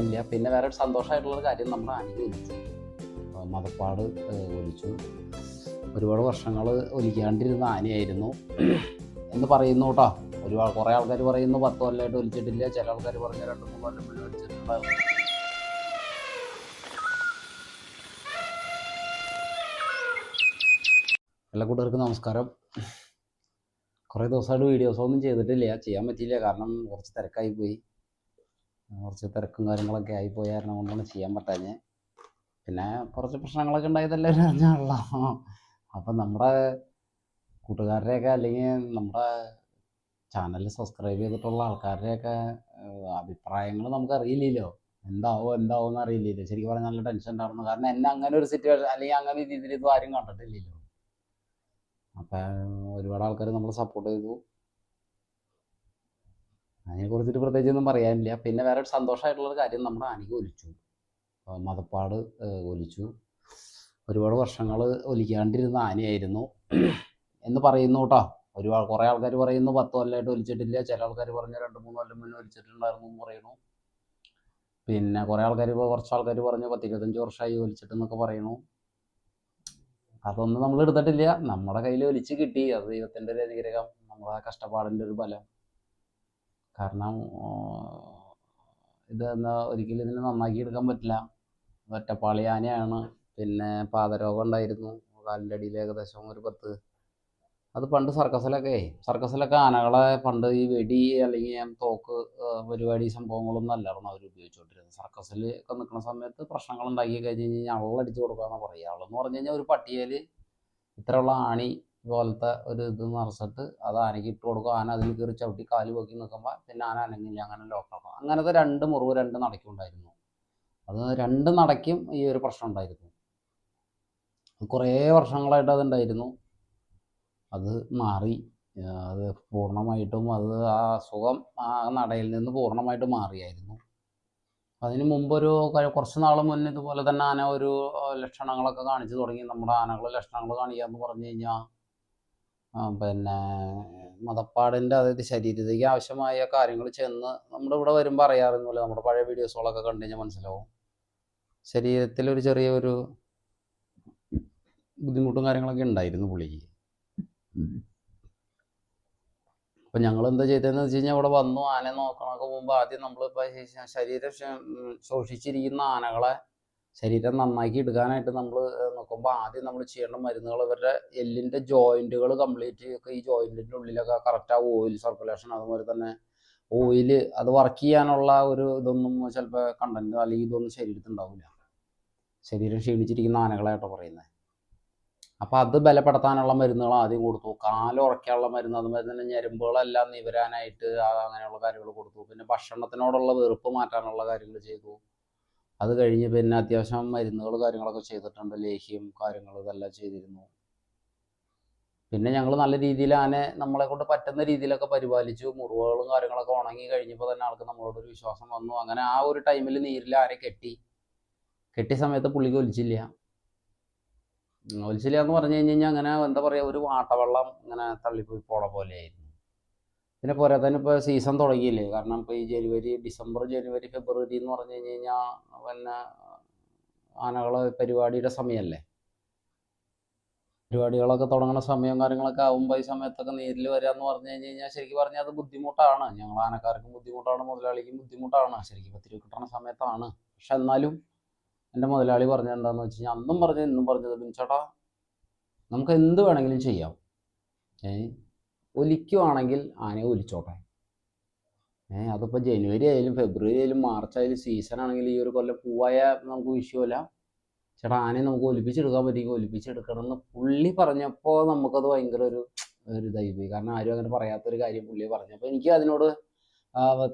ഇല്ല. പിന്നെ വേറെ ഒരു സന്തോഷമായിട്ടുള്ളൊരു കാര്യം നമ്മുടെ ആനയ്ക്ക് ഒലിച്ചു. മദപ്പാട് ഒലിച്ചു. ഒരുപാട് വർഷങ്ങൾ ഒലിക്കാണ്ടിരുന്ന ആനയായിരുന്നു എന്ന് പറയുന്നു കേട്ടോ. കുറേ ആൾക്കാർ പറയുന്നു 10 കൊല്ലമായിട്ട് ഒലിച്ചിട്ടില്ല, ചില ആൾക്കാർ പറഞ്ഞ 2-3 കൊല്ലം മുന്നേ ഒലിച്ചിട്ടുണ്ടായിരുന്നു. എല്ലാ കൂട്ടുകാർക്കും നമസ്കാരം. കുറേ ദിവസമായിട്ട് വീഡിയോസൊന്നും ചെയ്തിട്ടില്ല, ചെയ്യാൻ പറ്റിയില്ല. കാരണം കുറച്ച് തിരക്കായിപ്പോയി. കുറച്ച് തിരക്കും കാര്യങ്ങളൊക്കെ ആയിപ്പോയ കാരണം കൊണ്ടാണ് ചെയ്യാൻ പറ്റാഞ്ഞ്. പിന്നെ കുറച്ച് പ്രശ്നങ്ങളൊക്കെ ഉണ്ടായതല്ലേ അറിഞ്ഞാണല്ലോ. അപ്പം നമ്മുടെ കൂട്ടുകാരുടെയൊക്കെ അല്ലെങ്കിൽ നമ്മുടെ ചാനൽ സബ്സ്ക്രൈബ് ചെയ്തിട്ടുള്ള ആൾക്കാരുടെയൊക്കെ അഭിപ്രായങ്ങൾ നമുക്കറിയില്ലല്ലോ. എന്താവോ എന്ന് അറിയില്ലല്ലോ. ശരിക്കും പറഞ്ഞാൽ നല്ല ടെൻഷൻ ഉണ്ടായിരുന്നു. കാരണം എന്നെ അങ്ങനെ ഒരു സിറ്റുവേഷൻ അല്ലെങ്കിൽ അങ്ങനെ ഒരു രീതിയിൽ ഇതും ആരും കണ്ടിട്ടില്ലല്ലോ. അപ്പം ഒരുപാട് ആൾക്കാർ നമ്മൾ സപ്പോർട്ട് ചെയ്തു. അതിനെക്കുറിച്ചിട്ട് പ്രത്യേകിച്ചൊന്നും പറയാനില്ല. പിന്നെ വേറെ ഒരു സന്തോഷമായിട്ടുള്ളൊരു കാര്യം നമ്മുടെ ആനയ്ക്ക് ഒലിച്ചു. മദപ്പാട് ഒലിച്ചു. ഒരുപാട് വർഷങ്ങൾ ഒലിക്കാണ്ടിരുന്ന ആനയായിരുന്നു എന്ന് പറയുന്നു കേട്ടോ. കുറേ ആൾക്കാർ പറയുന്നു 10 കൊല്ലമായിട്ട് ഒലിച്ചിട്ടില്ല, ചില ആൾക്കാർ പറഞ്ഞ 2-3 കൊല്ലം മുന്നേ ഒലിച്ചിട്ടുണ്ടായിരുന്നു എന്ന് പറയുന്നു. പിന്നെ കുറച്ച് ആൾക്കാർ പറഞ്ഞു 10-25 വർഷമായി ഒലിച്ചിട്ടെന്നൊക്കെ പറയുന്നു. അതൊന്നും നമ്മൾ എടുത്തിട്ടില്ല. നമ്മുടെ കയ്യിൽ ഒലിച്ച് കിട്ടി. അത് ദൈവത്തിൻ്റെ ഒരു അനുഗ്രഹം, നമ്മുടെ കഷ്ടപ്പാടിൻ്റെ ഒരു ഫലം. കാരണം ഒരിക്കലും ഇതിനെ നന്നാക്കി എടുക്കാൻ പറ്റില്ല. ഒറ്റപ്പാളി ആനയാണ്. പിന്നെ പാദരോഗം ഉണ്ടായിരുന്നു കാലിൻ്റെ അടിയിൽ ഏകദേശം ഒരു 10. അത് പണ്ട് സർക്കസിലൊക്കെ ആനകളെ പണ്ട് ഈ വെടി അല്ലെങ്കിൽ തോക്ക് പരിപാടി സംഭവങ്ങളൊന്നും അല്ലായിരുന്നു അവർ ഉപയോഗിച്ചുകൊണ്ടിരുന്നത്. സർക്കസിൽ ഒക്കെ നിൽക്കുന്ന സമയത്ത് പ്രശ്നങ്ങൾ ഉണ്ടാക്കി കഴിഞ്ഞ് കഴിഞ്ഞാൽ അള്ളടിച്ച് കൊടുക്കാമെന്ന് പറയുക. അള്ളെന്ന് പറഞ്ഞു കഴിഞ്ഞാൽ ഒരു പട്ടിയേൽ ഇത്രയുള്ള ആണി പോലത്തെ ഒരു ഇത് നിറച്ചിട്ട് അത് ആനയ്ക്ക് ഇട്ട് കൊടുക്കും. ആന അതിൽ കയറി ചവിട്ടി കാല് പോക്കി നിൽക്കുമ്പോൾ പിന്നെ ആന അനങ്ങില്ല, അങ്ങനെ ലോക്കാക്കും. അങ്ങനത്തെ 2 മുറിവ് 2 നടക്കുണ്ടായിരുന്നു. അത് 2 നടക്കും ഈ ഒരു പ്രശ്നം ഉണ്ടായിരുന്നു. കുറേ വർഷങ്ങളായിട്ട് അതുണ്ടായിരുന്നു. അത് മാറി. അത് പൂർണ്ണമായിട്ടും ആ അസുഖം ആ നടയിൽ നിന്ന് പൂർണ്ണമായിട്ട് മാറിയായിരുന്നു. അതിന് മുമ്പൊരു കുറച്ച് നാൾ മുന്നേ ഇതുപോലെ തന്നെ ആന ഒരു ലക്ഷണങ്ങളൊക്കെ കാണിച്ചു തുടങ്ങി. നമ്മുടെ ആനകൾ ലക്ഷണങ്ങൾ കാണിക്കുക എന്ന് പറഞ്ഞു കഴിഞ്ഞാൽ പിന്നെ മദപ്പാടിൻ്റെ, അതായത് ശരീരത്തിലേക്ക് ആവശ്യമായ കാര്യങ്ങൾ ചെന്ന് നമ്മുടെ ഇവിടെ വരുമ്പോൾ അറിയാറുന്നില്ല. നമ്മുടെ പഴയ വീഡിയോസുകളൊക്കെ കണ്ടു കഴിഞ്ഞാൽ മനസ്സിലാവും. ശരീരത്തിലൊരു ചെറിയൊരു ബുദ്ധിമുട്ടും കാര്യങ്ങളൊക്കെ ഉണ്ടായിരുന്നു പുള്ളിക്ക്. അപ്പം ഞങ്ങൾ എന്താ ചെയ്തതെന്ന് വെച്ച് കഴിഞ്ഞാൽ ഇവിടെ വന്നു ആനയെ നോക്കണമൊക്കെ മുമ്പ് ആദ്യം നമ്മളിപ്പോൾ ശരീരം ശോഷിച്ചിരിക്കുന്ന ആനകളെ ശരീരം നന്നാക്കി എടുക്കാനായിട്ട് നമ്മൾ നോക്കുമ്പോൾ ആദ്യം നമ്മൾ ചെയ്യേണ്ട മരുന്നുകൾ ഇവരുടെ എല്ലിൻ്റെ ജോയിൻറ്റുകൾ കംപ്ലീറ്റ് ഒക്കെ ഈ ജോയിൻറ്റിൻ്റെ ഉള്ളിലൊക്കെ കറക്റ്റ് ആ ഓയിൽ സർക്കുലേഷൻ, അതുപോലെ തന്നെ ഓയിൽ അത് വർക്ക് ചെയ്യാനുള്ള ഒരു ഇതൊന്നും ചിലപ്പോൾ കണ്ടൻറ്റ് അല്ലെങ്കിൽ ഇതൊന്നും ശരീരത്തിൽ ഉണ്ടാവില്ല. ശരീരം ക്ഷീണിച്ചിരിക്കുന്ന ആനകളായിട്ടോ പറയുന്നത്. അപ്പോൾ അത് ബലപ്പെടുത്താനുള്ള മരുന്നുകൾ ആദ്യം കൊടുത്തു. കാലുറയ്ക്കാനുള്ള മരുന്ന്, അതുപോലെ തന്നെ ഞരമ്പുകളെല്ലാം നിവരാനായിട്ട് അങ്ങനെയുള്ള കാര്യങ്ങൾ കൊടുത്തു. പിന്നെ ഭക്ഷണത്തിനോടുള്ള വെറുപ്പ് മാറ്റാനുള്ള കാര്യങ്ങൾ ചെയ്തു. അത് കഴിഞ്ഞ് പിന്നെ അത്യാവശ്യം മരുന്നുകൾ കാര്യങ്ങളൊക്കെ ചെയ്തിട്ടുണ്ട്. ലേഹ്യം കാര്യങ്ങൾ ഇതെല്ലാം ചെയ്തിരുന്നു. പിന്നെ ഞങ്ങൾ നല്ല രീതിയിൽ ആനെ നമ്മളെ കൊണ്ട് പറ്റുന്ന രീതിയിലൊക്കെ പരിപാലിച്ചു. മുറിവുകളും കാര്യങ്ങളൊക്കെ ഉണങ്ങി കഴിഞ്ഞപ്പോൾ തന്നെ ആൾക്ക് നമ്മളോടൊരു വിശ്വാസം വന്നു. അങ്ങനെ ആ ഒരു ടൈമിൽ നീരിൽ ആരെ കെട്ടിയ സമയത്ത് പുള്ളിക്ക് ഒലിച്ചില്ല എന്ന് പറഞ്ഞു കഴിഞ്ഞാൽ അങ്ങനെ എന്താ പറയുക, ഒരു വാട്ടവെള്ളം ഇങ്ങനെ തള്ളിപ്പോയി പോണ പോലെയായിരുന്നു. പിന്നെ പോരാ തന്നെ ഇപ്പോൾ സീസൺ തുടങ്ങിയില്ലേ. കാരണം ഇപ്പോൾ ഈ ഡിസംബർ ജനുവരി ഫെബ്രുവരി എന്ന് പറഞ്ഞു കഴിഞ്ഞാൽ പിന്നെ ആനകളെ പരിപാടിയുടെ സമയമല്ലേ. പരിപാടികളൊക്കെ തുടങ്ങുന്ന സമയം കാര്യങ്ങളൊക്കെ ആകുമ്പോൾ ഈ സമയത്തൊക്കെ നീരിൽ വരിക എന്ന് പറഞ്ഞു കഴിഞ്ഞാൽ ശരിക്കും പറഞ്ഞാൽ അത് ബുദ്ധിമുട്ടാണ്. ഞങ്ങൾ ആനക്കാർക്കും ബുദ്ധിമുട്ടാണ്, മുതലാളിക്കും ബുദ്ധിമുട്ടാണ്. ശരിക്കും പത്തിരി കിട്ടുന്ന സമയത്താണ്. പക്ഷെ എന്നാലും എൻ്റെ മുതലാളി പറഞ്ഞത് എന്താണെന്ന് വെച്ച് കഴിഞ്ഞാൽ അന്നും പറഞ്ഞത് ഇന്നും പറഞ്ഞത്, ബിൻചേട്ടാ നമുക്ക് എന്ത് വേണമെങ്കിലും ചെയ്യാം. ഒലിക്കുവാണെങ്കിൽ ആനയെ ഒലിച്ചോട്ടെ. അതിപ്പോൾ ജനുവരി ആയാലും ഫെബ്രുവരി ആയാലും മാർച്ച് ആയാലും സീസൺ ആണെങ്കിലും ഈ ഒരു കൊല്ലം പൂവായ നമുക്ക് വിഷയമല്ല. ചേട്ടാ ആനയെ നമുക്ക് ഒലിപ്പിച്ചെടുക്കാൻ പറ്റിയെങ്കിൽ ഒലിപ്പിച്ചെടുക്കണം എന്ന് പുള്ളി പറഞ്ഞപ്പോൾ നമുക്കത് ഭയങ്കര ഒരു ഇതായി പോയി. കാരണം ആരും അങ്ങനെ പറയാത്തൊരു കാര്യം പുള്ളി പറഞ്ഞപ്പോൾ എനിക്ക് അതിനോട്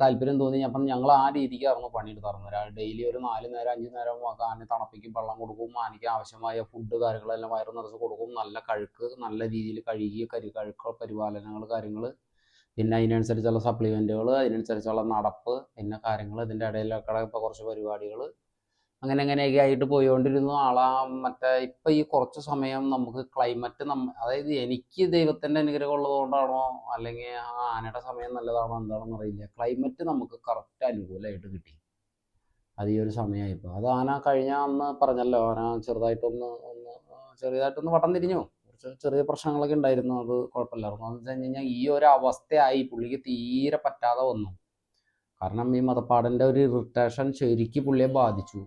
താല്പര്യം തോന്നി. അപ്പം ഞങ്ങൾ ആ രീതിക്കായിരുന്നു പണിയെടുത്തായിരുന്നു. ഡെയിലി ഒരു 4 നേരം 5 നേരം ആനയെ തണുപ്പിക്കും, വെള്ളം കൊടുക്കും, ആനയ്ക്ക് ആവശ്യമായ ഫുഡ് കാര്യങ്ങളെല്ലാം വയറ് നിറച്ച് കൊടുക്കും. നല്ല കഴുക്ക് നല്ല രീതിയിൽ കഴുകി കഴുക്ക പരിപാലനങ്ങൾ കാര്യങ്ങൾ, പിന്നെ അതിനനുസരിച്ചുള്ള സപ്ലിമെൻറ്റുകൾ, അതിനനുസരിച്ചുള്ള നടപ്പ്, പിന്നെ കാര്യങ്ങൾ, ഇതിൻ്റെ ഇടയിലൊക്കെ ഇപ്പോൾ കുറച്ച് പരിപാടികൾ, അങ്ങനെയൊക്കെ ആയിട്ട് പോയിക്കൊണ്ടിരുന്നു. മറ്റേ ഇപ്പം ഈ കുറച്ച് സമയം നമുക്ക് ക്ലൈമറ്റ് അതായത് എനിക്ക് ദൈവത്തിൻ്റെ അനുഗ്രഹം ഉള്ളത് കൊണ്ടാണോ അല്ലെങ്കിൽ ആ ആനയുടെ സമയം നല്ലതാണോ എന്താണെന്ന് അറിയില്ല, ക്ലൈമറ്റ് നമുക്ക് കറക്റ്റ് അനുകൂലമായിട്ട് കിട്ടി. അത് ഈ ഒരു സമയമായിപ്പോൾ. അത് ആന കഴിഞ്ഞ അന്ന് പറഞ്ഞല്ലോ, ആന ചെറിയതായിട്ടൊന്ന് വട്ടം തിരിഞ്ഞു. കുറച്ച് ചെറിയ പ്രശ്നങ്ങളൊക്കെ ഉണ്ടായിരുന്നു. അത് കുഴപ്പമില്ലായിരുന്നു. എന്ന് വെച്ച് കഴിഞ്ഞാൽ ഈ ഒരു അവസ്ഥയായി പുള്ളിക്ക് തീരെ പറ്റാതെ വന്നു. കാരണം ഈ മതപ്പാടിൻ്റെ ഒരു ഇറിറ്റേഷൻ ശരിക്കും പുള്ളിയെ ബാധിച്ചു.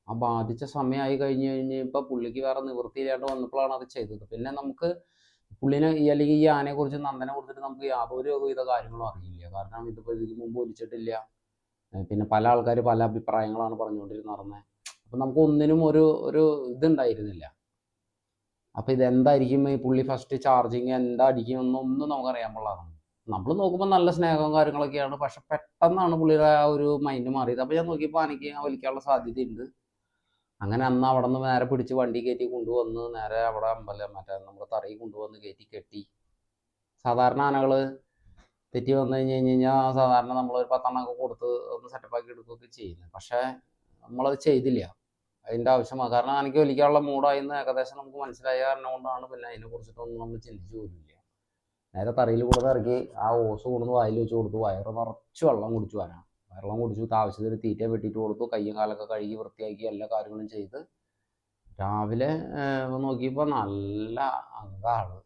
ആ ബാധിച്ച സമയമായി കഴിഞ്ഞപ്പോൾ പുള്ളിക്ക് വേറെ നിവൃത്തിയില്ലാണ്ട് വന്നപ്പോഴാണ് അത് ചെയ്തത്. പിന്നെ നമുക്ക് പുള്ളിനെ അല്ലെങ്കിൽ ഈ ആനയെക്കുറിച്ച് നന്ദനെ കുറിച്ചിട്ട് നമുക്ക് യാതൊരു വിധ കാര്യങ്ങളും അറിയില്ല. കാരണം ഇതിപ്പോൾ ഇതിന് മുമ്പ് ഒലിച്ചിട്ടില്ല. പിന്നെ പല ആൾക്കാർ പല അഭിപ്രായങ്ങളാണ് പറഞ്ഞുകൊണ്ടിരുന്നത് നടന്നത്. അപ്പം നമുക്ക് ഒന്നിനും ഒരു ഒരു ഇതുണ്ടായിരുന്നില്ല. അപ്പം ഇതെന്തായിരിക്കും ഈ പുള്ളി ഫസ്റ്റ് ചാർജിങ് എന്തായിരിക്കും ഒന്നും നമുക്കറിയാൻ പാടില്ലായിരുന്നു. നമ്മൾ നോക്കുമ്പോൾ നല്ല സ്നേഹവും കാര്യങ്ങളൊക്കെയാണ്. പക്ഷെ പെട്ടെന്നാണ് പുള്ളിയുടെ ആ ഒരു മൈൻഡ് മാറിയത്. അപ്പോൾ ഞാൻ നോക്കിയപ്പോൾ ആനയ്ക്ക് വലിക്കാനുള്ള സാധ്യതയുണ്ട്. അങ്ങനെ അന്ന് അവിടെ നിന്ന് നേരെ പിടിച്ച് വണ്ടി കയറ്റി കൊണ്ടുവന്ന് നേരെ അവിടെ അമ്പലം മറ്റേ നമ്മുടെ തറയിൽ കൊണ്ടുവന്ന് കയറ്റി കെട്ടി. സാധാരണ ആനകൾ തെറ്റി വന്നു കഴിഞ്ഞാൽ സാധാരണ നമ്മളൊരു 10 എണ്ണമൊക്കെ കൊടുത്ത് ഒന്ന് സെറ്റപ്പാക്കി എടുക്കുകയൊക്കെ ചെയ്യുന്നത്. പക്ഷേ നമ്മളത് ചെയ്തില്ല. അതിൻ്റെ ആവശ്യമാണ്. കാരണം ആനയ്ക്ക് വലിക്കാനുള്ള മൂടായിന്ന് ഏകദേശം നമുക്ക് മനസ്സിലായ കാരണം കൊണ്ടാണ് പിന്നെ അതിനെക്കുറിച്ചിട്ടൊന്നും നമ്മൾ ചിന്തിച്ചു പോലില്ല. നേരെ തറയിൽ കൂടെ ഇറക്കി ആ ഓസ് കൊണ്ടുവന്ന് വായിൽ വെച്ച് കൊടുത്തു. വയറ് നിറച്ച് വെള്ളം കുടിച്ചു ആന. വെള്ളം കുടിച്ചു. ആവശ്യത്തിന് തീറ്റ വെട്ടിയിട്ട് കൊടുത്തു. കയ്യും കാലൊക്കെ കഴുകി വൃത്തിയാക്കി എല്ലാ കാര്യങ്ങളും ചെയ്ത് രാവിലെ നോക്കിയപ്പോൾ നല്ല അങ്കാള്.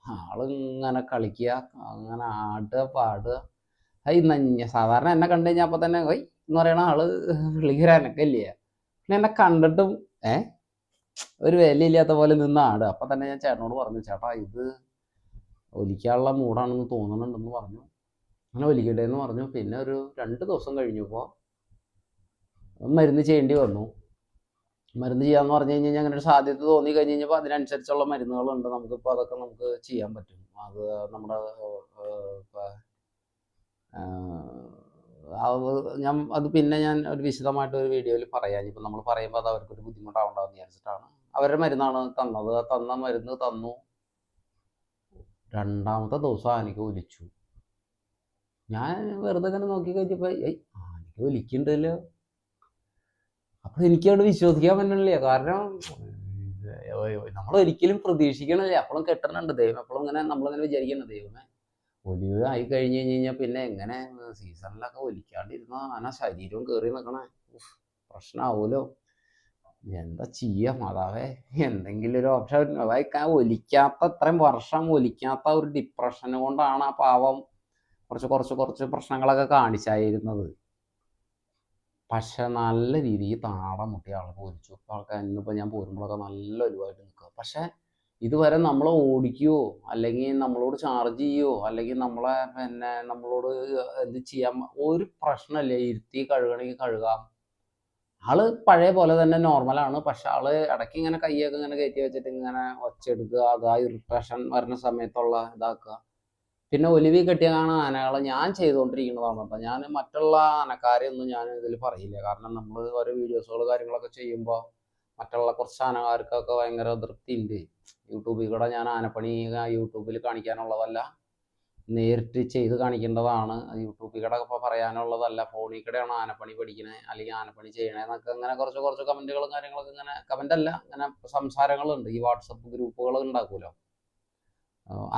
ആളിങ്ങനെ കളിക്കുക, അങ്ങനെ ആടുക പാടുക. സാധാരണ എന്നെ കണ്ടു കഴിഞ്ഞാൽ അപ്പം തന്നെ എന്ന് പറയണ ആള് പുള്ളിക്ക് ഒരു അനക്കല്ലേ. പിന്നെ എന്നെ കണ്ടിട്ടും ഒരു വിലയില്ലാത്ത പോലെ നിന്ന് ആടുക. അപ്പം തന്നെ ഞാൻ ചേട്ടനോട് പറഞ്ഞു, ചേട്ടാ ഇത് ഒലിക്കാനുള്ള മൂടാണെന്ന് തോന്നുന്നുണ്ടെന്ന് പറഞ്ഞു. അങ്ങനെ ഒലിക്കട്ടെ എന്ന് പറഞ്ഞു. പിന്നെ ഒരു 2 ദിവസം കഴിഞ്ഞപ്പോൾ മരുന്ന് ചെയ്യേണ്ടി വന്നു. മരുന്ന് ചെയ്യാന്ന് പറഞ്ഞു കഴിഞ്ഞാൽ അങ്ങനെ ഒരു സാധ്യത തോന്നി കഴിഞ്ഞ് കഴിഞ്ഞപ്പോൾ അതിനനുസരിച്ചുള്ള മരുന്നുകളുണ്ട്. നമുക്കിപ്പോൾ അതൊക്കെ നമുക്ക് ചെയ്യാൻ പറ്റും. അത് നമ്മുടെ അത് പിന്നെ ഞാൻ ഒരു വിശദമായിട്ട് ഒരു വീഡിയോയിൽ പറയാം. ഇപ്പം നമ്മൾ പറയുമ്പോൾ അത് അവർക്കൊരു ബുദ്ധിമുട്ടാവണ്ടെന്ന് വിചാരിച്ചിട്ടാണ്. അവരുടെ മരുന്നാണ് തന്നത്. തന്ന മരുന്ന് തന്നു. 2ാമത്തെ ദിവസം ആനയ്ക്ക് ഒലിച്ചു. ഞാൻ വെറുതെ ഇങ്ങനെ നോക്കി കഴിഞ്ഞപ്പോൾ ആനയ്ക്ക് ഒലിക്കുന്നുണ്ടല്ലോ. അപ്പോൾ എനിക്കവിടെ വിശ്വസിക്കാൻ പറ്റണില്ല. കാരണം നമ്മൾ ഒരിക്കലും പ്രതീക്ഷിക്കണില്ല. അപ്പോഴും കെട്ടണുണ്ട് ദൈവം. എപ്പോഴും ഇങ്ങനെ നമ്മളിങ്ങനെ വിചാരിക്കണം, ദൈവമേ ഒലിവ് ആയി കഴിഞ്ഞ് കഴിഞ്ഞാൽ പിന്നെ എങ്ങനെ സീസണിലൊക്കെ ഒലിക്കാണ്ടിരുന്ന ആന ശരീരവും കയറി നിൽക്കണേ, പ്രശ്നമാവുമല്ലോ. എന്താ ചെയ്യുക മാതാവേ, എന്തെങ്കിലും ഒരു ഓപ്ഷൻ. ഒലിക്കാത്ത അത്രയും വർഷം ഒലിക്കാത്ത ഒരു ഡിപ്രഷൻ കൊണ്ടാണ് ആ പാവം കുറച്ച് പ്രശ്നങ്ങളൊക്കെ കാണിച്ചായിരുന്നത്. പക്ഷെ നല്ല രീതിക്ക് താടം മുട്ടിയ ആൾക്ക് ഒലിച്ചു. ആൾക്കാർ ഇന്നിപ്പോൾ ഞാൻ പോരുമ്പോഴൊക്കെ നല്ല ഒലിവായിട്ട് നിൽക്കുക. പക്ഷെ ഇതുവരെ നമ്മളെ ഓടിക്കുകയോ അല്ലെങ്കിൽ നമ്മളോട് ചാർജ് ചെയ്യുകയോ അല്ലെങ്കിൽ നമ്മളോട് എന്ത് ചെയ്യാൻ ഒരു പ്രശ്നമില്ല. ഇരുത്തി കഴുകണമെങ്കിൽ കഴുകാം. ആള് പഴയ പോലെ തന്നെ നോർമലാണ്. പക്ഷെ ആള് ഇടയ്ക്ക് ഇങ്ങനെ കൈയൊക്കെ ഇങ്ങനെ കയറ്റി വെച്ചിട്ട് ഇങ്ങനെ ഒച്ചെടുക്കുക, അത് ആ ഇറിറ്റേഷൻ വരുന്ന സമയത്തുള്ള ഇതാക്കുക. പിന്നെ ഒലിവി കെട്ടിയാണ് ആനകളെ ഞാൻ ചെയ്തുകൊണ്ടിരിക്കുന്നതാണ് കേട്ടോ. ഞാൻ മറ്റുള്ള ആനക്കാരെയൊന്നും ഞാൻ ഇതിൽ പറയില്ല. കാരണം നമ്മൾ ഓരോ വീഡിയോസുകൾ കാര്യങ്ങളൊക്കെ ചെയ്യുമ്പോൾ മറ്റുള്ള കുറച്ച് ആനക്കാർക്കൊക്കെ ഭയങ്കര തൃപ്തിയുണ്ട്. യൂട്യൂബിൽ കൂടെ ഞാൻ ആനപ്പണി യൂട്യൂബിൽ കാണിക്കാനുള്ളതല്ല, നേരിട്ട് ചെയ്ത് കാണിക്കേണ്ടതാണ്. യൂട്യൂബിൽ കൂടെ ഇപ്പോൾ പറയാനുള്ളതല്ല. ഫോണിൽ കൂടെയാണ് ആനപ്പണി പഠിക്കണേ അല്ലെങ്കിൽ ആനപ്പണി ചെയ്യണേന്നൊക്കെ അങ്ങനെ കുറച്ച് കമൻറ്റുകളും കാര്യങ്ങളൊക്കെ ഇങ്ങനെ കമൻ്റല്ല ഇങ്ങനെ സംസാരങ്ങളുണ്ട്. ഈ വാട്സപ്പ് ഗ്രൂപ്പുകൾ ഉണ്ടാക്കുമല്ലോ,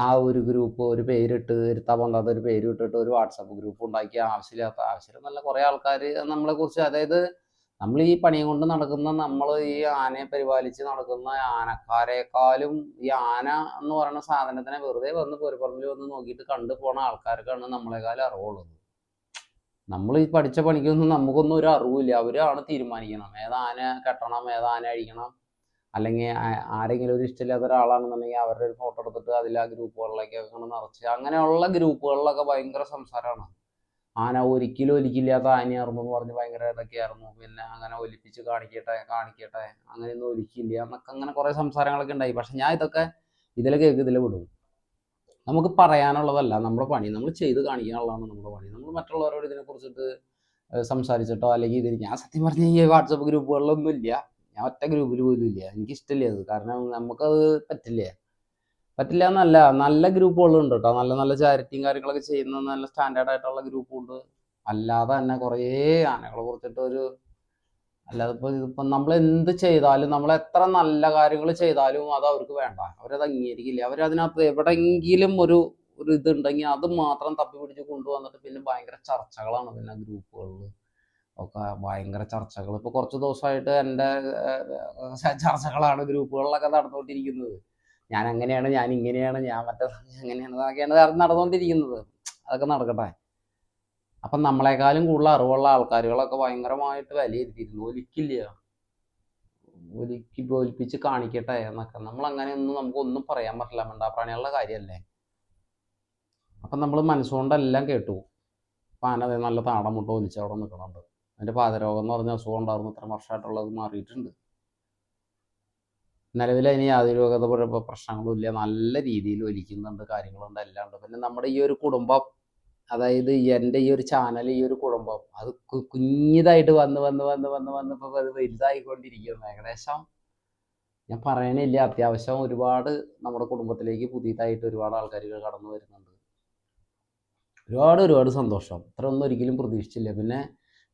ആ ഒരു ഗ്രൂപ്പ് ഒരു പേരിട്ട് ഇരുത്താൻ പോകാത്ത ഒരു പേര് ഇട്ടിട്ട് ഒരു വാട്സപ്പ് ഗ്രൂപ്പ് ഉണ്ടാക്കി ആവശ്യം നല്ല കുറേ ആൾക്കാർ നമ്മളെക്കുറിച്ച്, അതായത് നമ്മൾ ഈ പണിയും കൊണ്ട് നടക്കുന്ന, നമ്മൾ ഈ ആനയെ പരിപാലിച്ച് നടക്കുന്ന ആനക്കാരെക്കാളും ഈ ആന എന്ന് പറയുന്ന സാധനത്തിനെ വെറുതെ വന്ന് പൊരുപ്പറമ്പിൽ വന്ന് നോക്കിയിട്ട് കണ്ടു പോണ ആൾക്കാർക്കാണ് നമ്മളെക്കാളും അറിവുള്ളത്. നമ്മൾ ഈ പഠിച്ച പണിക്കൊന്നും നമുക്കൊന്നും ഒരു അറിവില്ല. അവരാണ് തീരുമാനിക്കണം ഏതാ ആന കെട്ടണം, ഏതാ ആന അഴിക്കണം. അല്ലെങ്കിൽ ആരെങ്കിലും ഒരു ഇഷ്ടമില്ലാത്ത ഒരാളാണെന്നുണ്ടെങ്കിൽ അവരുടെ ഒരു ഫോട്ടോ എടുത്തിട്ട് അതിൽ ആ ഗ്രൂപ്പുകളിലേക്കൊക്കെ നിറച്ച്, അങ്ങനെയുള്ള ഗ്രൂപ്പുകളിലൊക്കെ ഭയങ്കര സംസാരമാണ്. ആന ഒരിക്കലും ഒലിക്കില്ലാത്ത ആനയായിരുന്നു എന്ന് പറഞ്ഞ് ഭയങ്കര ഇതൊക്കെയായിരുന്നു. പിന്നെ അങ്ങനെ ഒലിപ്പിച്ച് കാണിക്കട്ടെ അങ്ങനെയൊന്നും ഒലിക്കില്ല എന്നൊക്കെ അങ്ങനെ കുറേ സംസാരങ്ങളൊക്കെ ഉണ്ടായി. പക്ഷെ ഞാൻ ഇതൊക്കെ ഇതിൽ വിടും. നമുക്ക് പറയാനുള്ളതല്ല നമ്മുടെ പണി, നമ്മൾ ചെയ്ത് കാണിക്കാനുള്ളതാണ് നമ്മുടെ പണി. നമ്മൾ മറ്റുള്ളവരോട് ഇതിനെക്കുറിച്ചിട്ട് സംസാരിച്ചിട്ടോ അല്ലെങ്കിൽ ഞാൻ സത്യം പറഞ്ഞ ഈ വാട്സപ്പ് ഗ്രൂപ്പുകളിലൊന്നും ഇല്ല. ഞാൻ ഒറ്റ ഗ്രൂപ്പിൽ പോലും ഇല്ല. എനിക്കിഷ്ടമില്ല അത്. കാരണം നമുക്കത് പറ്റില്ല എന്നല്ല, നല്ല ഗ്രൂപ്പുകളുണ്ട് കേട്ടോ. നല്ല ചാരിറ്റിയും കാര്യങ്ങളൊക്കെ ചെയ്യുന്ന നല്ല സ്റ്റാൻഡേർഡ് ആയിട്ടുള്ള ഗ്രൂപ്പുണ്ട്. അല്ലാതെ തന്നെ കുറേ ആനകളെ കുറിച്ചിട്ട് അല്ലാതെ ഇതിപ്പം നമ്മൾ എന്ത് ചെയ്താലും, നമ്മൾ എത്ര നല്ല കാര്യങ്ങൾ ചെയ്താലും അത് അവർക്ക് വേണ്ട, അവരത് അംഗീകരിക്കില്ല. അവരതിനകത്ത് എവിടെയെങ്കിലും ഒരു ഇതുണ്ടെങ്കിൽ അത് മാത്രം തപ്പി പിടിച്ച് കൊണ്ടുവന്നിട്ട് പിന്നെ ഭയങ്കര ചർച്ചകളാണ് പിന്നെ ഗ്രൂപ്പുകളിൽ. ഒക്കെ ഭയങ്കര ചർച്ചകൾ. ഇപ്പോൾ കുറച്ച് ദിവസമായിട്ട് എൻ്റെ ചർച്ചകളാണ് ഗ്രൂപ്പുകളിലൊക്കെ നടന്നുകൊണ്ടിരിക്കുന്നത്. ഞാൻ അങ്ങനെയാണ്, ഞാൻ ഇങ്ങനെയാണ്, ഞാൻ മറ്റേ അങ്ങനെയാണ്, അതൊക്കെയാണ് നടന്നുകൊണ്ടിരിക്കുന്നത്. അതൊക്കെ നടക്കട്ടെ. അപ്പം നമ്മളെക്കാളും കൂടുതൽ അറിവുള്ള ആൾക്കാരുകളൊക്കെ ഭയങ്കരമായിട്ട് വിലയിരുത്തിയിരുന്നു. ഒലിപ്പിച്ച് കാണിക്കട്ടെ എന്നൊക്കെ. നമ്മളങ്ങനെയൊന്നും നമുക്കൊന്നും പറയാൻ പറ്റില്ല, മിണ്ടാപ്രാണികളുടെ കാര്യമല്ലേ. അപ്പം നമ്മൾ മനസ്സുകൊണ്ടെല്ലാം കേട്ടു. അപ്പം ആന നല്ല താടം മുട്ട ഒലിച്ച് അവിടെ നിൽക്കണുണ്ട്. അതിൻ്റെ പാദരോഗം എന്ന് പറഞ്ഞ അസുഖം ഉണ്ടായിരുന്നു, ഇത്ര വർഷമായിട്ടുള്ളത് മാറിയിട്ടുണ്ട്. നിലവിൽ അതിന് യാതൊരു പ്രശ്നങ്ങളും ഇല്ല. നല്ല രീതിയിൽ ഒലിക്കുന്നുണ്ട്, കാര്യങ്ങളുണ്ട്, എല്ലാം ഉണ്ട്. പിന്നെ നമ്മുടെ ഈ ഒരു കുടുംബം, അതായത് എൻ്റെ ഈ ഒരു ചാനൽ, ഈ ഒരു കുടുംബം, അത് കുഞ്ഞിതായിട്ട് വന്ന് ഇപ്പോൾ അത് വലുതായിക്കൊണ്ടിരിക്കുന്നു. ഏകദേശം ഞാൻ പറയണില്ല, അത്യാവശ്യം ഒരുപാട് നമ്മുടെ കുടുംബത്തിലേക്ക് പുതിയതായിട്ട് ഒരുപാട് ആൾക്കാർ കടന്നു വരുന്നുണ്ട്. ഒരുപാട് സന്തോഷം. ഇത്രയൊന്നും ഒരിക്കലും പ്രതീക്ഷിച്ചില്ല. പിന്നെ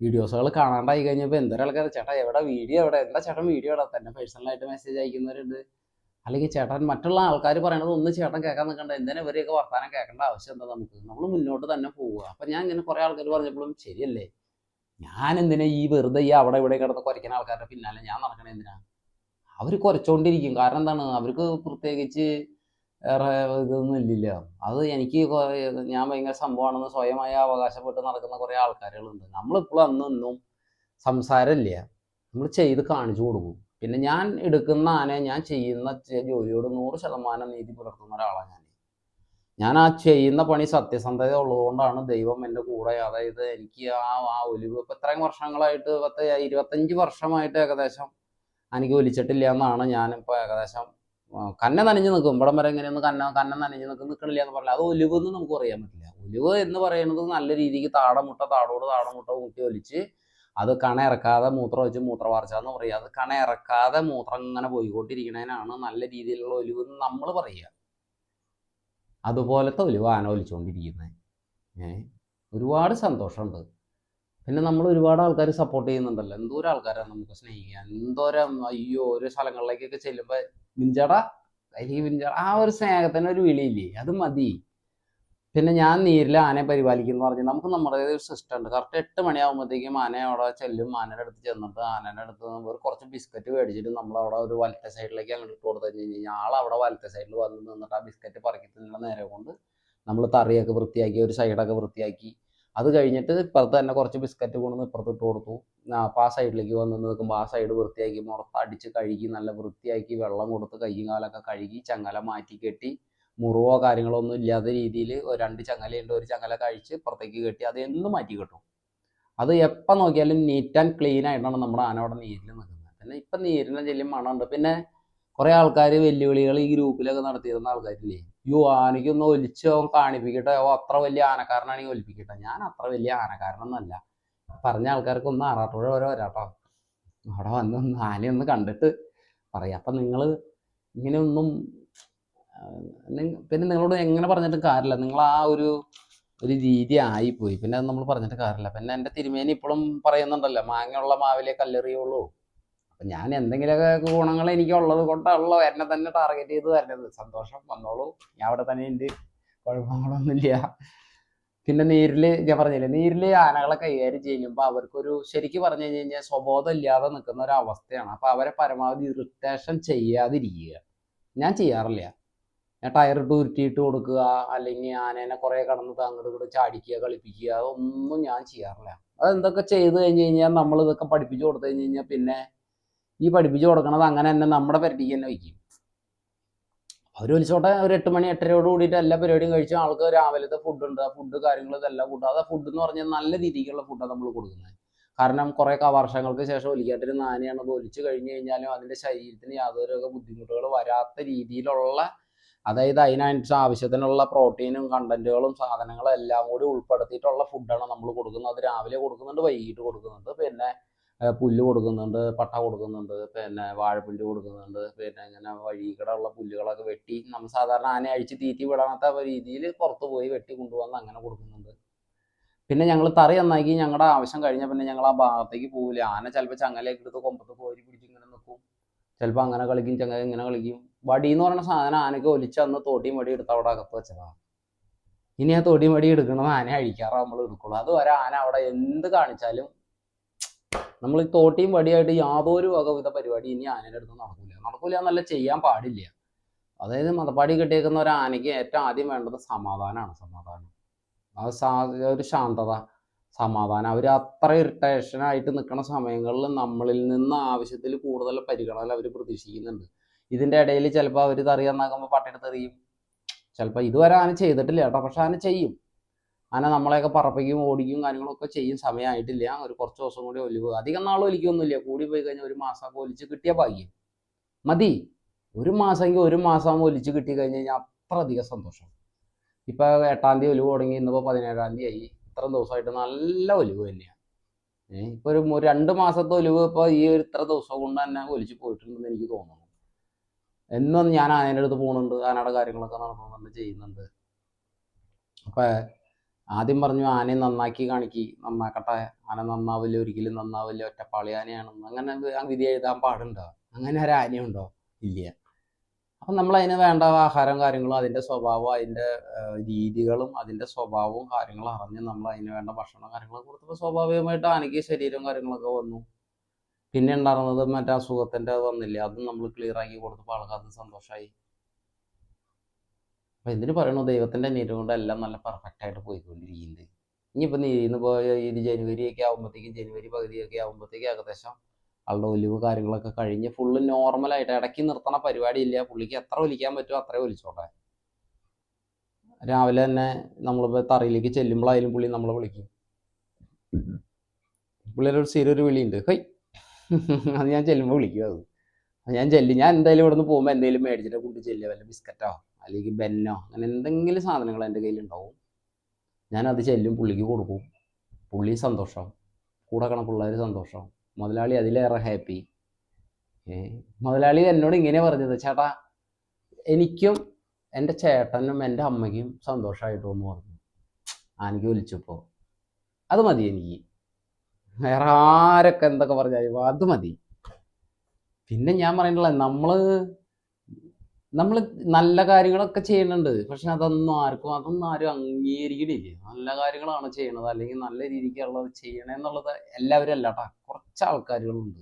വീഡിയോസുകൾ കാണാണ്ടായി കഴിഞ്ഞപ്പോൾ എന്തൊരു ആൾക്കാർ, ചേട്ടാ എവിടെ വീഡിയോ, എവിടെ, എന്താ ചേട്ടൻ വീഡിയോ ഇടാൻ തന്നെ പേഴ്സണലായിട്ട് മെസ്സേജ് അയക്കുന്നവരുണ്ട്. അല്ലെങ്കിൽ ചേട്ടൻ മറ്റുള്ള ആൾക്കാർ പറയണത് ഒന്ന് ചേട്ടൻ കേൾക്കാൻ നിൽക്കണ്ട, എന്തിനാ ഇവരെയൊക്കെ വർത്താനം കേൾക്കേണ്ട ആവശ്യം എന്താ, നമ്മൾ മുന്നോട്ട് തന്നെ പോവുക. അപ്പം ഞാൻ ഇങ്ങനെ കുറേ ആൾക്കാർ പറഞ്ഞപ്പോഴും ശരിയല്ലേ, ഞാൻ എന്തിനാ ഈ വെറുതെ ഈ അവിടെ ഇവിടെ കിടന്ന് കുറയ്ക്കുന്ന ആൾക്കാരുടെ പിന്നാലെ ഞാൻ നടക്കണേ എന്തിനാ? അവർ കുറച്ചുകൊണ്ടിരിക്കും. കാരണം എന്താണ്, അവർക്ക് പ്രത്യേകിച്ച് വേറെ ഇതൊന്നും ഇല്ലില്ല. അത് എനിക്ക് ഞാൻ ഭയങ്കര സംഭവമാണെന്ന് സ്വയമായി അവകാശപ്പെട്ട് നടക്കുന്ന കുറേ ആൾക്കാരുകളുണ്ട്. നമ്മളിപ്പോഴും അന്നും സംസാരമില്ല, നമ്മൾ ചെയ്ത് കാണിച്ചു കൊടുക്കും. പിന്നെ ഞാൻ എടുക്കുന്ന ആനയെ, ഞാൻ ചെയ്യുന്ന ജോലിയോട് 100% നീതി പുലർത്തുന്ന ഒരാളാണ് ഞാൻ ആ ചെയ്യുന്ന പണി സത്യസന്ധത ഉള്ളതുകൊണ്ടാണ് ദൈവം എൻ്റെ കൂടെ. അതായത് എനിക്ക് ആ ഒലിവ് ഇപ്പം ഇത്രയും വർഷങ്ങളായിട്ട് 25 വർഷമായിട്ട് ഏകദേശം എനിക്ക് ഒലിച്ചിട്ടില്ല എന്നാണ്. ഞാനിപ്പോൾ ഏകദേശം കന്ന നനഞ്ഞ് നിൽക്കും. ഇവിടം വരെ എങ്ങനെയൊന്ന് കന്ന നനഞ്ഞ് നിൽക്കണില്ല എന്ന് പറഞ്ഞാൽ അത് ഒലിവെന്ന് നമുക്ക് പറയാൻ പറ്റില്ല. ഒലിവ് എന്ന് പറയുന്നത് നല്ല രീതിക്ക് താടമുട്ട ഊട്ടി ഒലിച്ച് അത് കണ ഇറക്കാതെ മൂത്രം വെച്ച് മൂത്രവാർച്ച എന്ന് പറയുക. അത് കണ ഇറക്കാതെ മൂത്രം ഇങ്ങനെ പോയിക്കൊണ്ടിരിക്കുന്നതിനാണ് നല്ല രീതിയിലുള്ള ഒലിവ് എന്ന് നമ്മൾ പറയുക. അതുപോലത്തെ ഒലിവ് ആന ഒലിച്ചുകൊണ്ടിരിക്കുന്നത്. ഒരുപാട് സന്തോഷമുണ്ട്. പിന്നെ നമ്മൾ ഒരുപാട് ആൾക്കാർ സപ്പോർട്ട് ചെയ്യുന്നുണ്ടല്ലോ. എന്തോരം ആൾക്കാരാണ് നമുക്ക് സ്നേഹിക്കാൻ, എന്തോരം. അയ്യോ, ഓരോ സ്ഥലങ്ങളിലേക്കൊക്കെ ചെല്ലുമ്പോൾ മിഞ്ചടാ അല്ലെങ്കിൽ മിഞ്ചട, ആ ഒരു സ്നേഹത്തിന് ഒരു വിളിയില്ലേ, അത് മതി. പിന്നെ ഞാൻ നീരിൽ ആനയെ പരിപാലിക്കുന്നു പറഞ്ഞ് നമുക്ക് നമ്മുടെ ഒരു സിസ്റ്റം ഉണ്ട്. കറക്റ്റ് 8 മണിയാകുമ്പോഴത്തേക്കും ആനയെ അവിടെ ചെല്ലും. ആനയുടെ അടുത്ത് ചെന്നിട്ട് ആനയുടെ അടുത്ത് ഒരു കുറച്ച് ബിസ്ക്കറ്റ് മേടിച്ചിട്ട് നമ്മളവിടെ ഒരു വലത്തെ സൈഡിലേക്ക് അങ്ങോട്ട് ഇട്ട് കൊടുത്തു കഴിഞ്ഞ് കഴിഞ്ഞാൽ ആളവിടെ വലത്തെ സൈഡിൽ വന്ന് നിന്നിട്ട് ആ ബിസ്ക്കറ്റ് പറക്കി തിന്നുള്ള നേരം കൊണ്ട് നമ്മൾ തറിയൊക്കെ വൃത്തിയാക്കി, ഒരു സൈഡൊക്കെ വൃത്തിയാക്കി. അത് കഴിഞ്ഞിട്ട് ഇപ്പുറത്ത് തന്നെ കുറച്ച് ബിസ്ക്കറ്റ് കൊണ്ടുവന്ന് ഇപ്പുറത്ത് ഇട്ട് കൊടുത്തു. അപ്പോൾ ആ സൈഡിലേക്ക് വന്ന് നിൽക്കുമ്പോൾ ആ സൈഡ് വൃത്തിയാക്കി മുറത്തടിച്ച് കഴുകി നല്ല വൃത്തിയാക്കി വെള്ളം കൊടുത്ത് കയ്യും കാലൊക്കെ കഴുകി ചങ്ങല മാറ്റി കെട്ടി, മുറിവോ കാര്യങ്ങളോ ഒന്നും ഇല്ലാത്ത രീതിയിൽ 2 ചങ്ങലയുണ്ട്, ഒരു ചങ്ങല കഴിച്ച് പുറത്തേക്ക് കെട്ടി അത് എന്നും മാറ്റി കെട്ടും. അത് എപ്പോൾ നോക്കിയാലും നീറ്റ് ആൻഡ് ക്ലീൻ ആയിട്ടാണ് നമ്മുടെ ആന അവിടെ നീരിൽ നിൽക്കുന്നത്. പിന്നെ ഇപ്പം നീരിൻ്റെ ചെല്ലും മണമുണ്ട്. പിന്നെ കുറേ ആൾക്കാർ വെല്ലുവിളികൾ ഈ ഗ്രൂപ്പിലൊക്കെ നടത്തിയിരുന്ന ആൾക്കാരില്ലേ, ആനയ്ക്കൊന്ന് ഒലിച്ച് അവൻ കാണിപ്പിക്കട്ടെ, അത്ര വലിയ ആനക്കാരനാണെങ്കിൽ ഒലിപ്പിക്കട്ടെ. ഞാൻ അത്ര വലിയ ആനക്കാരനൊന്നുമല്ല. പറഞ്ഞ ആൾക്കാർക്കൊന്ന് ആറാട്ടുപുഴ വരെ വരാട്ടോ, അവിടെ വന്ന് ആനയൊന്ന് കണ്ടിട്ട് പറയാം. അപ്പം നിങ്ങൾ ഇങ്ങനെയൊന്നും പിന്നെ നിങ്ങളോട് എങ്ങനെ പറഞ്ഞിട്ടും കാര്യമില്ല. നിങ്ങൾ ആ ഒരു രീതി ആയിപ്പോയി. പിന്നെ അത് നമ്മൾ പറഞ്ഞിട്ട് കാര്യമില്ല. പിന്നെ എൻ്റെ തിരുമേനി ഇപ്പോഴും പറയുന്നുണ്ടല്ലോ, മാങ്ങയുള്ള മാവിലെ കല്ലെറിയുള്ളൂ. അപ്പം ഞാൻ എന്തെങ്കിലുമൊക്കെ ഗുണങ്ങൾ എനിക്കുള്ളത് കൊണ്ടുള്ളൂ എന്നെ തന്നെ ടാർഗറ്റ് ചെയ്ത് തരുന്നത്. സന്തോഷം, വന്നോളൂ, ഞാൻ അവിടെ തന്നെ ഉണ്ട്, കുഴപ്പങ്ങളൊന്നുമില്ല. പിന്നെ നീരിൽ ഞാൻ പറഞ്ഞില്ലേ, നീരിൽ ആനകളെ കൈകാര്യം ചെയ്യുമ്പോൾ അവർക്കൊരു ശരിക്കും പറഞ്ഞു കഴിഞ്ഞാൽ സ്വബോധം ഇല്ലാതെ നിൽക്കുന്ന ഒരു അവസ്ഥയാണ്. അപ്പോൾ അവരെ പരമാവധി ഇറിറ്റേഷൻ ചെയ്യാതിരിക്കുക. ഞാൻ ചെയ്യാറില്ല. ഞാൻ ടയറിട്ട് ഉരുട്ടിയിട്ട് കൊടുക്കുക, അല്ലെങ്കിൽ ആനേനെ കുറേ കടന്ന് അങ്ങോട്ട് ഇങ്ങോട്ട് ചാടിക്കുക, കളിപ്പിക്കുക, അതൊന്നും ഞാൻ ചെയ്യാറില്ല. അതെന്തൊക്കെ ചെയ്ത് കഴിഞ്ഞ് കഴിഞ്ഞാൽ നമ്മൾ ഇതൊക്കെ പഠിപ്പിച്ചു കൊടുത്തു കഴിഞ്ഞ് കഴിഞ്ഞാൽ പിന്നെ ഈ പഠിപ്പിച്ചു കൊടുക്കണത് അങ്ങനെ തന്നെ നമ്മുടെ പരിധിക്ക് തന്നെ വയ്ക്കും. അവർ വിളിച്ചോട്ടെ, ഒരു 8 മണി 8:30യോട് കൂടിയിട്ട് എല്ലാ പരിപാടിയും കഴിച്ചു. ആൾക്ക് രാവിലത്തെ ഫുഡുണ്ട്, ആ ഫുഡ് കാര്യങ്ങൾ ഇതെല്ലാം ഫുഡ്. അത് ഫുഡ് എന്ന് പറഞ്ഞാൽ നല്ല രീതിക്കുള്ള ഫുഡാണ് നമ്മൾ കൊടുക്കുന്നത്. കാരണം കുറേ വർഷങ്ങൾക്ക് ശേഷം ഒലിക്കാട്ടിരുന്ന ആനയാണ്. അത് ഒലിച്ചു കഴിഞ്ഞ് കഴിഞ്ഞാലും അതിൻ്റെ ശരീരത്തിന് യാതൊരു ബുദ്ധിമുട്ടുകൾ വരാത്ത രീതിയിലുള്ള, അതായത് അതിനനുസരിച്ച് ആവശ്യത്തിനുള്ള പ്രോട്ടീനും കണ്ടന്റുകളും സാധനങ്ങളും എല്ലാം കൂടി ഉൾപ്പെടുത്തിയിട്ടുള്ള ഫുഡാണ് നമ്മൾ കൊടുക്കുന്നത്. അത് രാവിലെ കൊടുക്കുന്നുണ്ട്, വൈകിട്ട് കൊടുക്കുന്നുണ്ട്. പിന്നെ പുല്ല് കൊടുക്കുന്നുണ്ട്, പട്ട കൊടുക്കുന്നുണ്ട്, പിന്നെ വാഴപ്പിണ്ടി കൊടുക്കുന്നുണ്ട്. പിന്നെ ഇങ്ങനെ വഴിക്കടെ ഉള്ള പുല്ലുകളൊക്കെ വെട്ടി നമ്മൾ സാധാരണ ആന അഴിച്ച് തീറ്റി വിടാത്ത രീതിയിൽ പുറത്ത് പോയി വെട്ടി കൊണ്ടുവന്ന് അങ്ങനെ കൊടുക്കുന്നുണ്ട്. പിന്നെ ഞങ്ങൾ തറി നന്നാക്കി ഞങ്ങളുടെ ആവശ്യം കഴിഞ്ഞാൽ പിന്നെ ഞങ്ങൾ ആ ഭാഗത്തേക്ക് പോകില്ല. ആന ചിലപ്പോൾ ചങ്ങലയൊക്കെ എടുത്ത് കൊമ്പത്ത് കോരി പിടിച്ച് ഇങ്ങനെ നിൽക്കും. ചിലപ്പോൾ അങ്ങനെ കളിക്കും, ചങ്ങല ഇങ്ങനെ കളിക്കും. വടി എന്ന് പറയുന്ന സാധനം ആനയ്ക്ക് ഒലിച്ചന്ന് തോട്ടിയും വടി എടുത്ത് അവിടെ അകത്ത് വെച്ചതാണ്. ഇനി ആ തോട്ടിയും വടി എടുക്കണത് ആന അഴിക്കാറ് നമ്മൾ എടുക്കുള്ളൂ. അതുവരെ ആന അവിടെ എന്ത് കാണിച്ചാലും നമ്മൾ ഈ തോട്ടിയും വടിയായിട്ട് യാതൊരു വകവിധ പരിപാടി ഇനി ആനയുടെ അടുത്ത് നടക്കൂല എന്നല്ല, ചെയ്യാൻ പാടില്ല. അതായത് മതപ്പാടി കിട്ടിയേക്കുന്ന ഒരു ആനയ്ക്ക് ഏറ്റവും ആദ്യം വേണ്ടത് സമാധാനമാണ്. ഒരു ശാന്തത, സമാധാനം. അവർ അത്ര ഇറിറ്റേഷനായിട്ട് നിൽക്കുന്ന സമയങ്ങളിൽ നമ്മളിൽ നിന്ന് ആവശ്യത്തിൽ കൂടുതൽ പരിഗണന അവർ പ്രതീക്ഷിക്കുന്നുണ്ട്. ഇതിൻ്റെ ഇടയിൽ ചിലപ്പോൾ അവർ തെറിയാന്നാകുമ്പോൾ പട്ടിയെടുത്ത് എറിയും. ചിലപ്പോൾ ഇതുവരെ ആന ചെയ്തിട്ടില്ല കേട്ടോ, പക്ഷെ ആന ചെയ്യും. ആന നമ്മളെയൊക്കെ പറപ്പിക്കും, ഓടിക്കും, കാര്യങ്ങളൊക്കെ ചെയ്യും. സമയമായിട്ടില്ല, ഒരു കുറച്ച് ദിവസം കൂടി ഒലിവ്. അധികം നാൾ ഒലിക്കൊന്നുമില്ല, കൂടി പോയി കഴിഞ്ഞാൽ ഒരു മാസമൊക്കെ ഒലിച്ച് കിട്ടിയ ഭാഗ്യം മതി. ഒരു മാസമെങ്കിൽ ഒരു മാസം ഒലിച്ച് കിട്ടി കഴിഞ്ഞ് കഴിഞ്ഞാൽ അത്ര അധികം സന്തോഷം. ഇപ്പോൾ 8-ാം തീയതി ഒലിവ് തുടങ്ങി, ഇന്നിപ്പോൾ 17-ാം തീയതി ആയി. ഇത്ര ദിവസമായിട്ട് നല്ല ഒലിവ് തന്നെയാണ്. ഇപ്പോൾ ഒരു 2 മാസത്തെ ഒലിവ് ഇപ്പോൾ ഈ ഒരു ഇത്ര ദിവസം കൊണ്ട് തന്നെ ഒലിച്ച് പോയിട്ടുണ്ടെന്ന് എനിക്ക് തോന്നുന്നു. എന്നും ഞാൻ ആനയുടെ അടുത്ത് പോകുന്നുണ്ട്, ആനയുടെ കാര്യങ്ങളൊക്കെ നടക്കുന്നുണ്ട്, ചെയ്യുന്നുണ്ട്. അപ്പം ആദ്യം പറഞ്ഞു ആനയെ നന്നാക്കി നന്നാക്കട്ടെ, ആന നന്നാവില്ല, ഒരിക്കലും നന്നാവില്ല, ഒറ്റപ്പാളി ആനയാണെന്ന്. അങ്ങനെ വിധി എഴുതാൻ പാടുണ്ടോ? അങ്ങനെ ഒരു ആനയുണ്ടോ? ഇല്ല. അപ്പം നമ്മൾ അതിന് വേണ്ട ആഹാരം കാര്യങ്ങളും അതിൻ്റെ സ്വഭാവം, അതിൻ്റെ രീതികളും അതിൻ്റെ സ്വഭാവവും കാര്യങ്ങളും അറിഞ്ഞ് നമ്മൾ അതിന് വേണ്ട ഭക്ഷണം കാര്യങ്ങളൊക്കെ കൊടുത്തപ്പോൾ സ്വാഭാവികമായിട്ട് ആനയ്ക്ക് ശരീരവും കാര്യങ്ങളൊക്കെ വന്നു. പിന്നെ ഉണ്ടായിരുന്നത് മറ്റേ അസുഖത്തിൻ്റെ വന്നില്ല, അതും നമ്മൾ ക്ലിയർ ആക്കി കൊടുത്തപ്പോൾ ആൾക്കാർക്ക് സന്തോഷമായി. അപ്പം എന്തിനു പറയണു, ദൈവത്തിൻ്റെ നീര് കൊണ്ട് എല്ലാം നല്ല പെർഫെക്റ്റ് ആയിട്ട് പോയിക്കൊണ്ടിരിക്കുന്നുണ്ട്. ഇനിയിപ്പോൾ നീരിന്നിപ്പോൾ ഇത് ജനുവരിയൊക്കെ ആകുമ്പോഴത്തേക്കും, ജനുവരി പകുതിയൊക്കെ ആകുമ്പോഴത്തേക്കും ഏകദേശം ആളുടെ ഒലിവ് കാര്യങ്ങളൊക്കെ കഴിഞ്ഞ് ഫുള്ള് നോർമലായിട്ട്, ഇടയ്ക്ക് നിർത്തണ പരിപാടിയില്ല. പുള്ളിക്ക് എത്ര ഒലിക്കാൻ പറ്റുമോ അത്രയും ഒലിച്ചോട്ടെ. രാവിലെ തന്നെ നമ്മളിപ്പോൾ തറയിലേക്ക് ചെല്ലുമ്പോഴായാലും പുള്ളി നമ്മളെ വിളിക്കും. പുള്ളിയുടെ ഒരു സ്ഥിരം ഒരു വിളിയുണ്ട്, ഹൈ. അത് ഞാൻ ചെല്ലുമ്പോൾ വിളിക്കും. അത് ഞാൻ എന്തായാലും ഇവിടെ നിന്ന് പോകുമ്പോൾ എന്തെങ്കിലും മേടിച്ചിട്ട് കൂട്ടി ചെല്ലുക, വല്ല ബിസ്ക്കറ്റോ അല്ലെങ്കിൽ ബെന്നോ അങ്ങനെ എന്തെങ്കിലും സാധനങ്ങൾ എൻ്റെ കയ്യിലുണ്ടാവും. ഞാനത് ചെല്ലും, പുള്ളിക്ക് കൊടുക്കും. പുള്ളി സന്തോഷം, കൂടെ കണ പിള്ളേർ സന്തോഷം, മുതലാളി അതിലേറെ ഹാപ്പി. മുതലാളി എന്നോട് ഇങ്ങനെ പറഞ്ഞത്, ചേട്ടാ എനിക്കും എൻ്റെ ചേട്ടനും എൻ്റെ അമ്മയ്ക്കും സന്തോഷമായിട്ടോ എന്ന് പറഞ്ഞു. എനിക്ക് ഒലിച്ചപ്പോൾ അത് മതി എനിക്ക്. വേറെ ആരൊക്കെ എന്തൊക്കെ പറഞ്ഞാലും അത് മതി. പിന്നെ ഞാൻ പറയുന്നില്ല, നമ്മൾ നല്ല കാര്യങ്ങളൊക്കെ ചെയ്യുന്നുണ്ട്, പക്ഷെ അതൊന്നും ആരും അംഗീകരിക്കണില്ല. നല്ല കാര്യങ്ങളാണ് ചെയ്യണത്, അല്ലെങ്കിൽ നല്ല രീതിക്കുള്ളത് ചെയ്യണമെന്നുള്ളത് എല്ലാവരും അല്ല കേട്ടോ, കുറച്ച് ആൾക്കാരുകളുണ്ട്.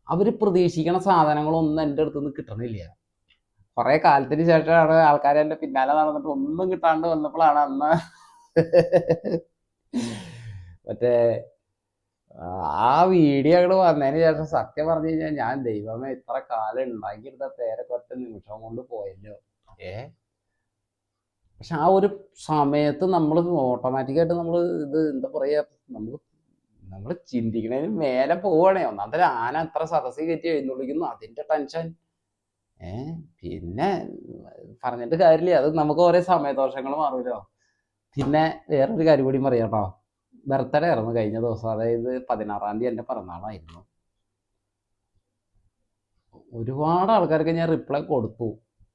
അവർ പ്രതീക്ഷിക്കണ സാധനങ്ങളൊന്നും എൻ്റെ അടുത്ത് നിന്ന് കിട്ടണില്ല. കുറേ കാലത്തിന് ശേഷമാണ് ആൾക്കാർ എൻ്റെ പിന്നാലെ നടന്നിട്ട് ഒന്നും കിട്ടാണ്ട് വന്നപ്പോഴാണ് അന്ന് മറ്റേ ആ വീഡിയോ അങ്ങോട്ട് വന്നതിന് ശേഷം സത്യം പറഞ്ഞു കഴിഞ്ഞാൽ ഞാൻ ദൈവമേ ഇത്ര കാലം ഉണ്ടാക്കിയെടുത്ത പേരൊക്കെ ഒറ്റ നിമിഷം കൊണ്ട് പോയല്ലോ. പക്ഷെ ആ ഒരു സമയത്ത് നമ്മൾ ഓട്ടോമാറ്റിക്കായിട്ട് നമ്മൾ ഇത് എന്താ പറയുക, നമ്മൾ ചിന്തിക്കണതിന് മേലെ പോവുകയാണേ. ഒന്നാമത്തെ ആന എത്ര സദസ്സിൽ കയറ്റി എഴുന്നള്ളിക്കുന്നു, അതിൻ്റെ ടെൻഷൻ. പിന്നെ പറഞ്ഞിട്ട് കാര്യമില്ല, അത് നമുക്ക് ഓരോ സമയദോഷങ്ങൾ മാറുമല്ലോ. പിന്നെ വേറൊരു കാര്യം കൂടി പറയാം കേട്ടോ. ബർത്ത്ഡേ ആയിരുന്നു കഴിഞ്ഞ ദിവസം, അതായത് 16-ാം തീയതി എൻ്റെ പിറന്നാളായിരുന്നു. ഒരുപാട് ആൾക്കാർക്ക് ഞാൻ റിപ്ലൈ കൊടുത്തു,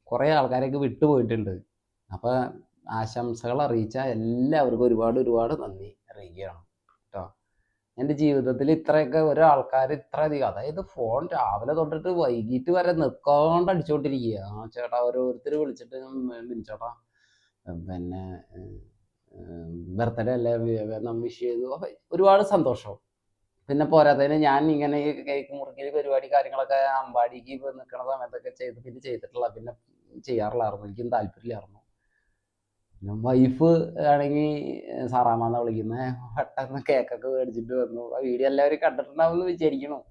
കുറേ ആൾക്കാരൊക്കെ വിട്ടുപോയിട്ടുണ്ട്. അപ്പം ആശംസകൾ അറിയിച്ച എല്ലാവർക്കും ഒരുപാട് നന്ദി അറിയിക്കുകയാണ് കേട്ടോ. എൻ്റെ ജീവിതത്തിൽ ഇത്രയൊക്കെ ഒരാൾക്കാർ ഇത്രയധികം, അതായത് ഫോൺ രാവിലെ തൊട്ടിട്ട് വൈകിട്ട് വരെ നിൽക്കാണ്ട് അടിച്ചുകൊണ്ടിരിക്കുക. ചേട്ടാ ഓരോരുത്തർ വിളിച്ചിട്ട് ചേട്ടാ പിന്നെ ബർത്ത്ഡേ അല്ലേ, വിഷ് ചെയ്തു. അപ്പം ഒരുപാട് സന്തോഷം. പിന്നെ പോരാത്തതിന് ഞാൻ ഇങ്ങനെ ഈ കേക്ക് മുറിക്കൽ പരിപാടി കാര്യങ്ങളൊക്കെ അമ്പാടിക്ക് നിൽക്കുന്ന സമയത്തൊക്കെ ചെയ്തിട്ടില്ല, പിന്നെ ചെയ്യാറില്ലായിരുന്നു, എനിക്കും താല്പര്യമില്ലായിരുന്നു. പിന്നെ വൈഫ് ആണെങ്കിൽ സാറാമ്മന്ന് വിളിക്കുന്നത്, പെട്ടെന്ന് കേക്കൊക്കെ മേടിച്ചിട്ട് വന്നു. ആ വീഡിയോ എല്ലാവരും കണ്ടിട്ടുണ്ടാവുമെന്ന് വിചാരിക്കണം.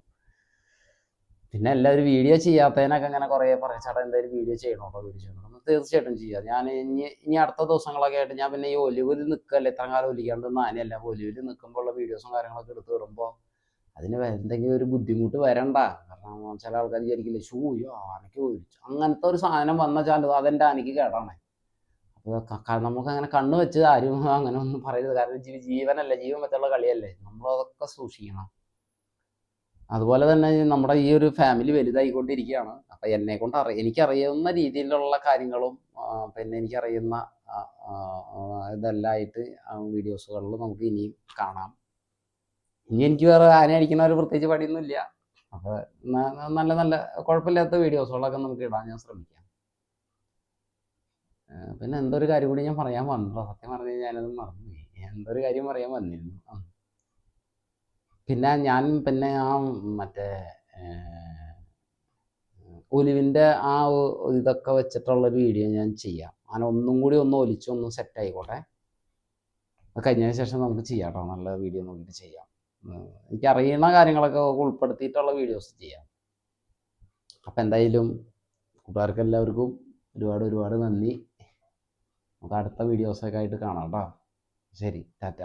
പിന്നെ എല്ലാവരും വീഡിയോ ചെയ്യാത്തതിനൊക്കെ അങ്ങനെ കുറേ ചേട്ടാ എന്തായാലും വീഡിയോ ചെയ്യണോട്ടോ, തീർച്ചയായിട്ടും ചെയ്യാം. ഞാൻ ഇനി അടുത്ത ദിവസങ്ങളൊക്കെ ആയിട്ട് ഞാൻ പിന്നെ ഈ ഒലിവിൽ നിൽക്കല്ലേ, ഇത്ര കാലം ഒലിക്കാണ്ട് ആനയല്ല, ഒലിവിൽ നിൽക്കുമ്പോൾ ഉള്ള വീഡിയോസും കാര്യങ്ങളൊക്കെ എടുത്ത് വിടുമ്പോൾ അതിന് എന്തെങ്കിലും ഒരു ബുദ്ധിമുട്ട് വരണ്ട. കാരണം ചില ആൾക്കാർ വിചാരിക്കില്ലേ, ഷൂയോ ആനയ്ക്ക് ഒലിച്ചു, അങ്ങനത്തെ ഒരു സാധനം വന്നാൽ അതെൻ്റെ ആനയ്ക്ക് കേടാണ്. അപ്പോൾ നമുക്ക് അങ്ങനെ കണ്ണ് വെച്ച് ആരും അങ്ങനെ ഒന്നും പറയരുത്. കാരണം ജീവനല്ലേ, ജീവൻ വെച്ചുള്ള കളിയല്ലേ, നമ്മളതൊക്കെ സൂക്ഷിക്കണം. അതുപോലെ തന്നെ നമ്മുടെ ഈ ഒരു ഫാമിലി വലുതായിക്കൊണ്ടിരിക്കുകയാണ്. അപ്പം എനിക്കറിയാവുന്ന രീതിയിലുള്ള കാര്യങ്ങളും പിന്നെ എനിക്കറിയുന്ന ഇതെല്ലാം ആയിട്ട് വീഡിയോസുകളിൽ നമുക്ക് ഇനിയും കാണാം. ഇനി എനിക്ക് വേറെ ആന അടിക്കുന്ന ഒരു പ്രത്യേകിച്ച് പണിയൊന്നും ഇല്ല. അപ്പോൾ നല്ല കുഴപ്പമില്ലാത്ത വീഡിയോസുകളൊക്കെ നമുക്ക് ഇടാൻ ഞാൻ ശ്രമിക്കാം. പിന്നെ എന്തൊരു കാര്യം കൂടി ഞാൻ പറയാൻ വന്നല്ലോ, സത്യം പറഞ്ഞു കഴിഞ്ഞാൽ ഞാനത് മറന്നുപോയി. എന്തൊരു കാര്യം പറയാൻ വന്നിരുന്നു. പിന്നെ ഞാൻ പിന്നെ ആ മറ്റേ ഏർ, ഒലിവിൻ്റെ ആ ഇതൊക്കെ വെച്ചിട്ടുള്ളൊരു വീഡിയോ ഞാൻ ചെയ്യാം. അങ്ങനെ ഒന്നും കൂടി ഒന്ന് ഒലിച്ചൊന്ന് സെറ്റ് ആയിക്കോട്ടെ. അത് കഴിഞ്ഞതിന് ശേഷം നമുക്ക് ചെയ്യാം കേട്ടോ. നല്ല വീഡിയോ നോക്കിയിട്ട് ചെയ്യാം. എനിക്കറിയുന്ന കാര്യങ്ങളൊക്കെ ഉൾപ്പെടുത്തിയിട്ടുള്ള വീഡിയോസ് ചെയ്യാം. അപ്പം എന്തായാലും കൂട്ടുകാർക്ക് എല്ലാവർക്കും ഒരുപാട് നന്ദി. നമുക്ക് അടുത്ത വീഡിയോസൊക്കെ ആയിട്ട് കാണാം കേട്ടോ. ശരി, ടാറ്റ.